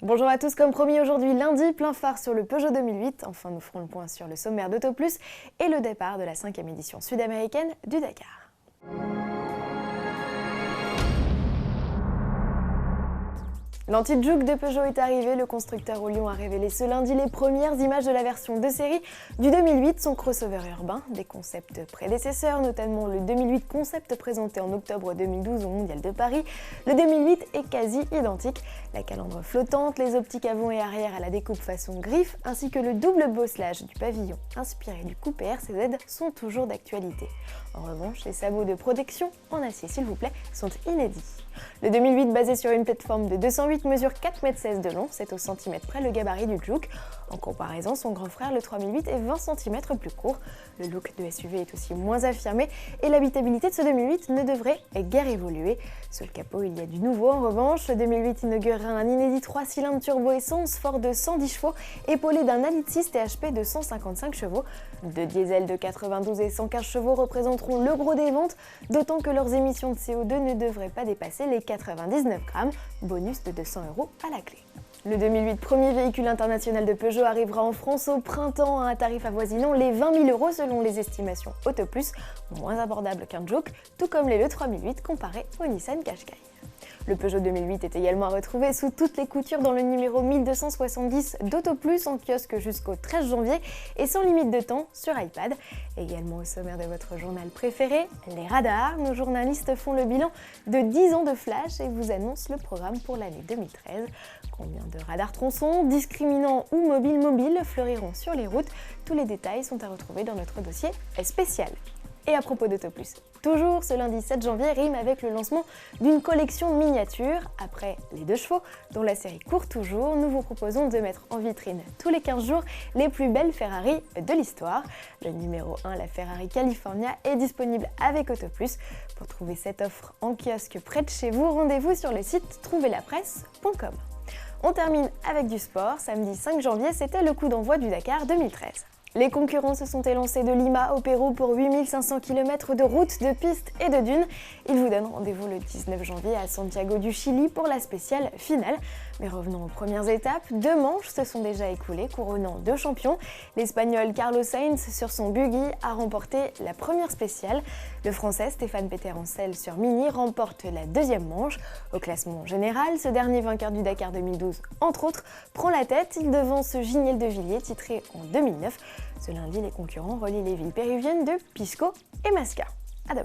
Bonjour à tous, comme promis aujourd'hui lundi, plein phare sur le Peugeot 2008. Enfin, nous ferons le point sur le sommaire d'Auto Plus et le départ de la 5e édition sud-américaine du Dakar. L'anti-juke de Peugeot est arrivé, le constructeur au Lyon a révélé ce lundi les premières images de la version de série du 2008, son crossover urbain. Des concepts prédécesseurs, notamment le 2008 concept présenté en octobre 2012 au Mondial de Paris. Le 2008 est quasi identique, la calandre flottante, les optiques avant et arrière à la découpe façon griffe, ainsi que le double bosselage du pavillon inspiré du coupé RCZ sont toujours d'actualité. En revanche, les sabots de protection, en acier s'il vous plaît, sont inédits. Le 2008, basé sur une plateforme de 208, mesure 4,16 m de long, c'est au centimètre près le gabarit du Juke. En comparaison, son grand frère, le 3008, est 20 cm plus court. Le look de SUV est aussi moins affirmé et l'habitabilité de ce 2008 ne devrait guère évoluer. Sous le capot, il y a du nouveau en revanche. Le 2008 inaugurera un inédit 3 cylindres turbo-essence fort de 110 chevaux, épaulé d'un A-Lit 6 THP de 155 chevaux. Deux diesels de 92 et 115 chevaux représenteront le gros des ventes, d'autant que leurs émissions de CO2 ne devraient pas dépasser les 99 grammes, bonus de 200 € à la clé. Le 2008, premier véhicule international de Peugeot, arrivera en France au printemps à un tarif avoisinant les 20 000 € selon les estimations Auto Plus, moins abordable qu'un Juke, tout comme l'est le 3008 comparé au Nissan Qashqai. Le Peugeot 2008 est également à retrouver sous toutes les coutures dans le numéro 1270 d'Auto Plus en kiosque jusqu'au 13 janvier et sans limite de temps sur iPad. Également au sommaire de votre journal préféré, les radars. Nos journalistes font le bilan de 10 ans de flash et vous annoncent le programme pour l'année 2013. Combien de radars tronçons, discriminants ou mobiles fleuriront sur les routes? Tous les détails sont à retrouver dans notre dossier spécial. Et à propos d'Auto Plus, toujours ce lundi 7 janvier rime avec le lancement d'une collection miniature. Après les 2 chevaux, dont la série court toujours, nous vous proposons de mettre en vitrine tous les 15 jours les plus belles Ferrari de l'histoire. Le numéro 1, la Ferrari California, est disponible avec Auto Plus. Pour trouver cette offre en kiosque près de chez vous, rendez-vous sur le site trouvelapresse.com. On termine avec du sport. Samedi 5 janvier, c'était le coup d'envoi du Dakar 2013. Les concurrents se sont élancés de Lima au Pérou pour 8500 km de route, de pistes et de dunes. Ils vous donnent rendez-vous le 19 janvier à Santiago du Chili pour la spéciale finale. Mais revenons aux premières étapes. 2 manches se sont déjà écoulées, couronnant 2 champions. L'Espagnol Carlos Sainz sur son buggy a remporté la première spéciale. Le Français Stéphane Peter-Hansel sur Mini remporte la 2e manche. Au classement général, ce dernier vainqueur du Dakar 2012, entre autres, prend la tête. Il devance Giniel de Villiers, titré en 2009. Ce lundi, les concurrents relient les villes péruviennes de Pisco et Masca. À demain.